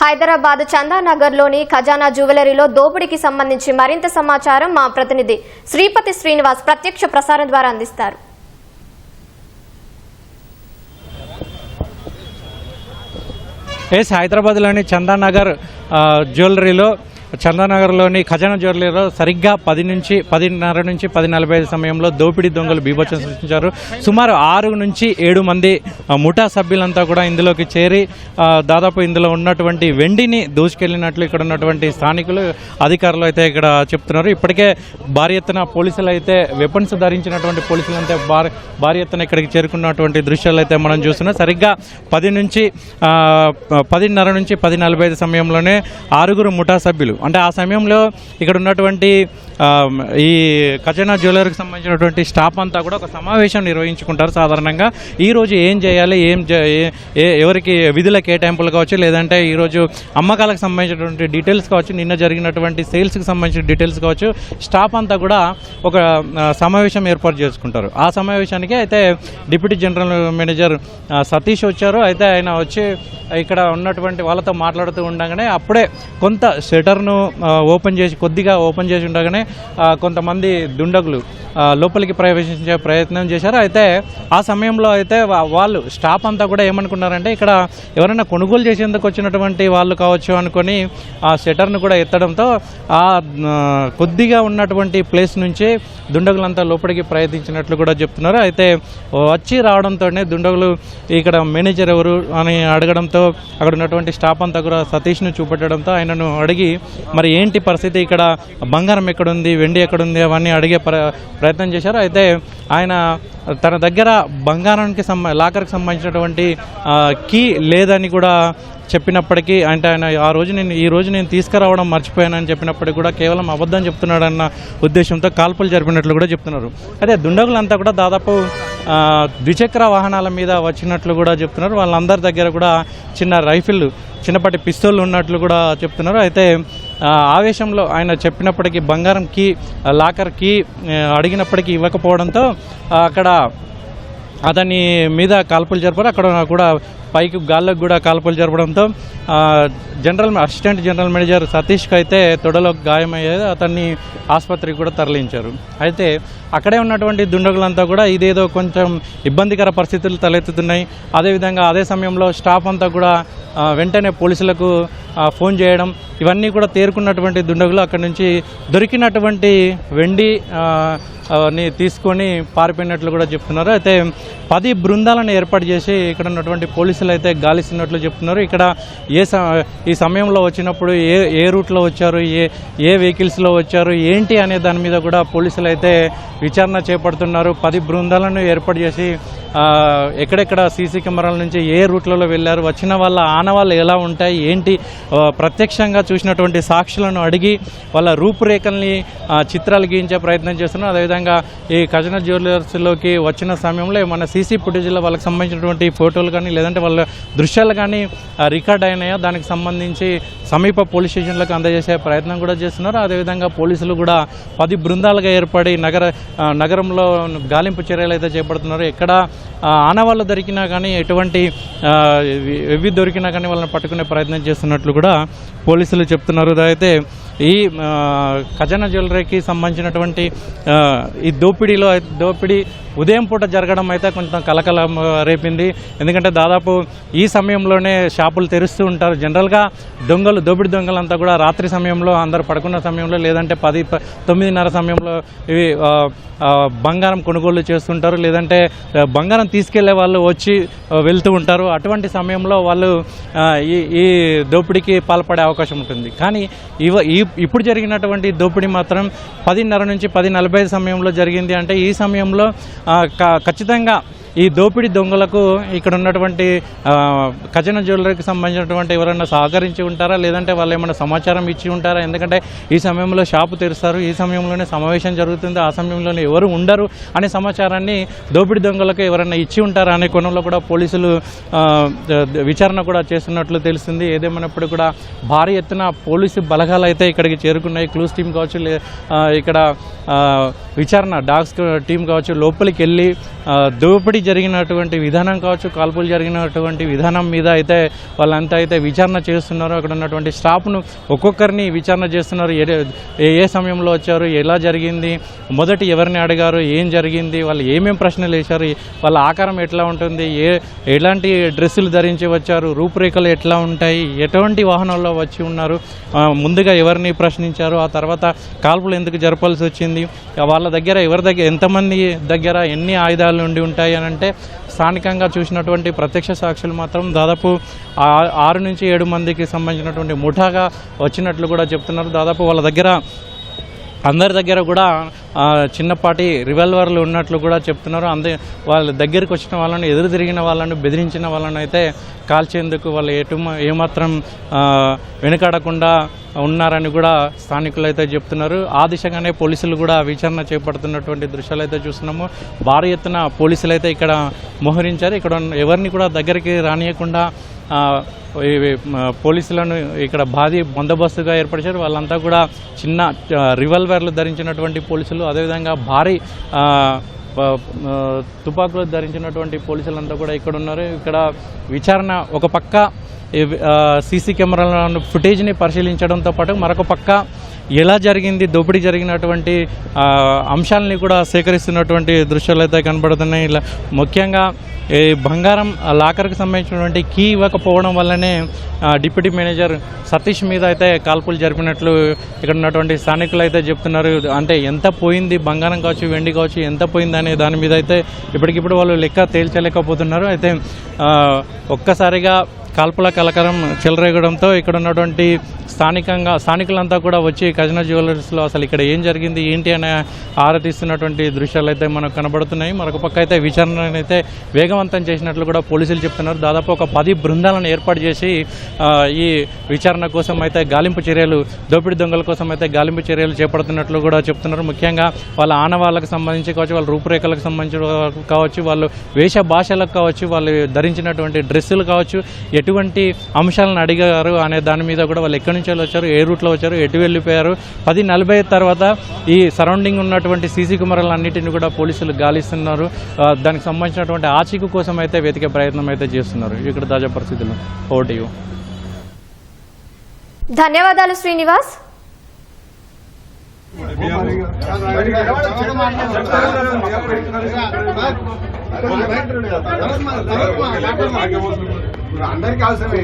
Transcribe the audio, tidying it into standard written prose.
హైదరాబాద్ చందానగర్లోని ఖజానా జ్యువెలరీలో దోపిడీకి సంబంధించి మరింత సమాచారం మా ప్రతినిధి శ్రీపతి శ్రీనివాస్ ప్రత్యక్ష ప్రసారం ద్వారా అందిస్తారు. హైదరాబాద్లోని చందానగర్ జ్యువెలరీలో చందానగర్లోని ఖజానా జ్యువెలరీలో సరిగ్గా 10:30 నుంచి 10:45 సమయంలో దోపిడీ దొంగలు బీభత్సం సృష్టించారు. సుమారు 6 నుంచి 7 మంది ముఠా సభ్యులంతా కూడా ఇందులోకి చేరి దాదాపు ఇందులో ఉన్నటువంటి వెండిని దోచుకెళ్లినట్లు ఇక్కడ ఉన్నటువంటి స్థానికులు అధికారులు అయితే ఇక్కడ చెప్తున్నారు. ఇప్పటికే భారీ ఎత్తున పోలీసులు అయితే వెపన్స్ ధరించినటువంటి పోలీసులు అయితే భారీ ఎత్తున ఇక్కడికి చేరుకున్నటువంటి దృశ్యాలు అయితే మనం చూస్తున్నాం. సరిగ్గా 10:30 నుంచి 10:45 సమయంలోనే 6 ముఠా సభ్యులు అంటే ఆ సమయంలో ఇక్కడ ఉన్నటువంటి ఈ ఖజానా జ్యువెలరీకి సంబంధించినటువంటి స్టాఫ్ అంతా కూడా ఒక సమావేశం నిర్వహించుకుంటారు. సాధారణంగా ఈరోజు ఏం చేయాలి, ఎవరికి విధుల కేటాయింపులు కావచ్చు, లేదంటే ఈరోజు అమ్మకాలకు సంబంధించినటువంటి డీటెయిల్స్ కావచ్చు, నిన్న జరిగినటువంటి సేల్స్కి సంబంధించిన డీటెయిల్స్ కావచ్చు, స్టాఫ్ అంతా కూడా ఒక సమావేశం ఏర్పాటు చేసుకుంటారు. ఆ సమావేశానికి అయితే డిప్యూటీ జనరల్ మేనేజర్ సతీష్ వచ్చారు. అయితే ఆయన వచ్చి ఇక్కడ ఉన్నటువంటి వాళ్ళతో మాట్లాడుతూ ఉండగానే అప్పుడే కొంత షటర్ను కొద్దిగా ఓపెన్ చేసి ఉండగానే కొంతమంది దుండగులు లోపలికి ప్రవేశించే ప్రయత్నం చేశారు. అయితే ఆ సమయంలో అయితే వాళ్ళు స్టాఫ్ అంతా కూడా ఏమనుకున్నారంటే ఇక్కడ ఎవరైనా కొనుగోలు చేసేందుకు వచ్చినటువంటి వాళ్ళు కావచ్చు అనుకొని ఆ షటర్ను కూడా ఎత్తడంతో ఆ కొద్దిగా ఉన్నటువంటి ప్లేస్ నుంచి దుండగులంతా లోపలికి ప్రయత్నించినట్లు కూడా చెప్తున్నారు. అయితే వచ్చి రావడంతోనే దుండగులు ఇక్కడ మేనేజర్ ఎవరు అని అడగడంతో అక్కడ ఉన్నటువంటి స్టాఫ్ అంతా కూడా సతీష్ను చూపెట్టడంతో ఆయనను అడిగి మరి ఏంటి పరిస్థితి, ఇక్కడ బంగారం ఎక్కడుంది, వెండి ఎక్కడుంది అవన్నీ అడిగే ప్రయత్నం చేశారు. అయితే ఆయన తన దగ్గర బంగారానికి లాకర్కి సంబంధించినటువంటి కీ లేదని కూడా చెప్పినప్పటికీ అంటే ఆయన ఈ రోజు నేను తీసుకురావడం మర్చిపోయానని చెప్పినప్పటికీ కూడా కేవలం అబద్ధం చెప్తున్నాడన్న ఉద్దేశంతో కాల్పులు జరిపినట్లు కూడా చెప్తున్నారు. అయితే దుండగులంతా కూడా దాదాపు ద్విచక్ర వాహనాల మీద వచ్చినట్లు కూడా చెప్తున్నారు. వాళ్ళందరి దగ్గర కూడా చిన్నపాటి పిస్తోళ్ళు ఉన్నట్లు కూడా చెప్తున్నారు. అయితే ఆవేశంలో ఆయన చెప్పినప్పటికీ బంగారం కీ లాకర్ కీ అడిగినప్పటికీ ఇవ్వకపోవడంతో అక్కడ అతని మీద కాల్పులు జరిపారు. అక్కడ కూడా పైకి గాల్లోకి కూడా కాల్పులు జరపడంతో అసిస్టెంట్ జనరల్ మేనేజర్ సతీష్కి అయితే తొడలో గాయమయ్యేది. అతన్ని ఆసుపత్రికి కూడా తరలించారు. అయితే అక్కడే ఉన్నటువంటి దుండగులంతా కూడా ఇదేదో కొంచెం ఇబ్బందికర పరిస్థితులు తలెత్తుతున్నాయి. అదేవిధంగా అదే సమయంలో స్టాఫ్ అంతా కూడా వెంటనే పోలీసులకు ఫోన్ చేయడం, ఇవన్నీ కూడా తేరుకున్నటువంటి దుండగులు అక్కడి నుంచి దొరికినటువంటి వెండి ని తీసుకొని పారిపోయినట్లు కూడా చెప్తున్నారు. అయితే 10 బృందాలను ఏర్పాటు చేసి ఇక్కడ ఉన్నటువంటి పోలీసులు అయితే గాలిస్తున్నట్లు చెప్తున్నారు. ఇక్కడ ఈ సమయంలో వచ్చినప్పుడు ఏ రూట్లో వచ్చారు, ఏ వెహికల్స్లో వచ్చారు, ఏంటి అనే దాని మీద కూడా పోలీసులు అయితే విచారణ చేపడుతున్నారు. 10 బృందాలను ఏర్పాటు చేసి ఎక్కడెక్కడ సీసీ కెమెరాల నుంచి ఏ రూట్లలో వెళ్ళారు, వచ్చిన వాళ్ళ ఆనవాళ్ళు ఎలా ఉంటాయి, ఏంటి ప్రత్యక్షంగా చూసినటువంటి సాక్షులను అడిగి వాళ్ళ రూపురేఖల్ని చిత్రాలు గీయించే ప్రయత్నం చేస్తున్నారు. అదేవిధంగా ఈ ఖజానా జ్యువెలర్స్లోకి వచ్చిన సమయంలో మన సీసీ ఫుటేజ్లో వాళ్ళకి సంబంధించినటువంటి ఫోటోలు కానీ లేదంటే వాళ్ళ దృశ్యాలు కానీ రికార్డ్ అయినాయో దానికి సంబంధించి సమీప పోలీస్ స్టేషన్లకు అందజేసే ప్రయత్నం కూడా చేస్తున్నారు. అదేవిధంగా పోలీసులు కూడా 10 బృందాలుగా ఏర్పడి నగరంలో గాలింపు చర్యలు అయితే చేపడుతున్నారు. ఎక్కడ ఆనవాళ్ళు దొరికినా కానీ ఎటువంటి దొరికినా కానీ వాళ్ళని పట్టుకునే ప్రయత్నం చేస్తున్నట్లు కూడా పోలీసులు చెప్తున్నారు. అయితే ఈ ఖజానా జ్యువెలరీకి సంబంధించినటువంటి ఈ దోపిడీ ఉదయం పూట జరగడం అయితే కొంచెం కలకలం రేపింది. ఎందుకంటే దాదాపు ఈ సమయంలోనే షాపులు తెరుస్తూ ఉంటారు. జనరల్గా దోపిడీ దొంగలంతా కూడా రాత్రి సమయంలో అందరు పడుకున్న సమయంలో లేదంటే 9:30 సమయంలో ఇవి బంగారం కొనుగోలు చేస్తుంటారు, లేదంటే బంగారం తీసుకెళ్లే వాళ్ళు వచ్చి వెళ్తూ ఉంటారు. అటువంటి సమయంలో వాళ్ళు ఈ దోపిడీకి పాల్పడే అవకాశం ఉంటుంది. కానీ ఇప్పుడు జరిగినటువంటి దోపిడీ మాత్రం 10:30 నుంచి 10:45 సమయంలో జరిగింది. అంటే ఈ సమయంలో ఖచ్చితంగా ఈ దోపిడీ దొంగలకు ఇక్కడ ఉన్నటువంటి ఖజానా జ్యువెలరీకి సంబంధించినటువంటి ఎవరైనా సహకరించి ఉంటారా, లేదంటే వాళ్ళు ఏమైనా సమాచారం ఇచ్చి ఉంటారా? ఎందుకంటే ఈ సమయంలో షాపు తెరుస్తారు, ఈ సమయంలోనే సమావేశం జరుగుతుంది, ఆ సమయంలోనే ఎవరు ఉండరు అనే సమాచారాన్ని దోపిడీ దొంగలకు ఎవరైనా ఇచ్చి ఉంటారా అనే కోణంలో కూడా పోలీసులు విచారణ కూడా చేస్తున్నట్లు తెలుస్తుంది. ఏదేమైనప్పుడు కూడా భారీ ఎత్తున పోలీసు బలగాలు అయితే ఇక్కడికి చేరుకున్నాయి. క్లూస్ టీం కావచ్చు, ఇక్కడ విచారణ డాగ్స్ టీం కావచ్చు లోపలికి వెళ్ళి దోపిడీ జరిగినటువంటి విధానం కావచ్చు, కాల్పులు జరిగినటువంటి విధానం మీద అయితే వాళ్ళంతా అయితే విచారణ చేస్తున్నారు. అక్కడ ఉన్నటువంటి స్టాఫ్ను ఒక్కొక్కరిని విచారణ చేస్తున్నారు. ఏ సమయంలో వచ్చారు, ఎలా జరిగింది, మొదటి ఎవరిని అడిగారు, ఏం జరిగింది, వాళ్ళు ఏమేం ప్రశ్నలు వేశారు, వాళ్ళ ఆకారం ఎట్లా ఉంటుంది, ఎలాంటి డ్రెస్సులు ధరించి వచ్చారు, రూపురేఖలు ఎట్లా ఉంటాయి, ఎటువంటి వాహనాల్లో వచ్చి ఉన్నారు, ముందుగా ఎవరిని ప్రశ్నించారు, ఆ తర్వాత కాల్పులు ఎందుకు జరపాల్సి వచ్చింది, వాళ్ళ దగ్గర ఎవరి దగ్గర ఎంతమంది దగ్గర ఎన్ని ఆయుధాలు ఉండి ఉంటాయి అని అంటే స్థానికంగా చూసినటువంటి ప్రత్యక్ష సాక్షులు మాత్రం దాదాపు 6 నుంచి 7 మందికి సంబంధించినటువంటి ముఠాగా వచ్చినట్లు కూడా చెప్తున్నారు. దాదాపు వాళ్ళ దగ్గర అందరి దగ్గర కూడా చిన్నపాటి రివాల్వర్లు ఉన్నట్లు కూడా చెప్తున్నారు. వాళ్ళ దగ్గరికి వచ్చిన వాళ్ళని, ఎదురు తిరిగిన వాళ్ళని, బెదిరించిన వాళ్ళని అయితే కాల్చేందుకు వాళ్ళు ఏమాత్రం వెనుకాడకుండా ఉన్నారని కూడా స్థానికులు అయితే చెప్తున్నారు. ఆ దిశగానే పోలీసులు కూడా విచారణ చేపడుతున్నటువంటి దృశ్యాలు అయితే చూస్తున్నాము. భారీ ఎత్తున పోలీసులు అయితే ఇక్కడ మోహరించారు. ఇక్కడ ఎవరిని కూడా దగ్గరికి రానియకుండా పోలీసులను ఇక్కడ భారీ బందోబస్తుగా ఏర్పరిచారు. వాళ్ళంతా కూడా చిన్న రివాల్వర్లు ధరించినటువంటి పోలీసులు, అదేవిధంగా భారీ తుపాకులు ధరించినటువంటి పోలీసులంతా కూడా ఇక్కడ ఉన్నారు. ఇక్కడ విచారణ ఒక పక్క సీసీ కెమెరాల ఫుటేజ్ని పరిశీలించడంతో పాటు మరొక పక్క ఎలా జరిగింది, దోపిడీ జరిగినటువంటి అంశాలని కూడా సేకరిస్తున్నటువంటి దృశ్యాలు అయితే కనబడుతున్నాయి. ఇలా ముఖ్యంగా ఈ బంగారం లాకర్కి సంబంధించినటువంటి కీ ఇవ్వకపోవడం వల్లనే డిప్యూటీ మేనేజర్ సతీష్ మీద అయితే కాల్పులు జరిపినట్లు ఇక్కడ ఉన్నటువంటి స్థానికులు అయితే చెప్తున్నారు. అంటే ఎంత పోయింది, బంగారం కావచ్చు, వెండి కావచ్చు, ఎంత పోయిందనే దాని మీద అయితే ఇప్పటికిప్పుడు వాళ్ళు లెక్క తేల్చలేకపోతున్నారు. అయితే ఒక్కసారిగా కాల్పుల కలకలం చెలరేగడంతో ఇక్కడ ఉన్నటువంటి స్థానికులంతా కూడా వచ్చి ఖజానా జ్యువెలర్స్లో అసలు ఇక్కడ ఏం జరిగింది, ఏంటి అనే ఆరాధిస్తున్నటువంటి దృశ్యాలు అయితే మనకు కనబడుతున్నాయి. మరొక పక్క అయితే విచారణను అయితే వేగవంతం చేసినట్లు కూడా పోలీసులు చెప్తున్నారు. దాదాపు ఒక 10 బృందాలను ఏర్పాటు చేసి ఈ విచారణ కోసం అయితే గాలింపు చర్యలు, దోపిడీ దొంగల కోసం అయితే గాలింపు చర్యలు చేపడుతున్నట్లు కూడా చెప్తున్నారు. ముఖ్యంగా వాళ్ళ ఆనవాళ్ళకు సంబంధించి కావచ్చు, వాళ్ళ రూపురేఖలకు సంబంధించి కావచ్చు, వాళ్ళు వేష భాషలకు కావచ్చు, వాళ్ళు ధరించినటువంటి డ్రెస్సులు కావచ్చు, ఎటువంటి అంశాలను అడిగారు అనే దాని మీద కూడా వాళ్ళు ఎక్కడి నుంచి వచ్చారు, ఏ రూట్లో వచ్చారు, ఎటు వెళ్ళిపోయారు, 10:40 తర్వాత ఈ సరౌండింగ్ ఉన్నటువంటి సీసీ కెమెరాలన్నింటినీ కూడా పోలీసులు గాలిస్తున్నారు. దానికి సంబంధించినటువంటి ఆచూకీ కోసం అయితే వెతికే ప్రయత్నం అయితే చేస్తున్నారు. ఇక్కడ తాజా పరిస్థితులు. ఓటీయూ. ధన్యవాదాలు శ్రీనివాస్. అందరికీ అవసరమే.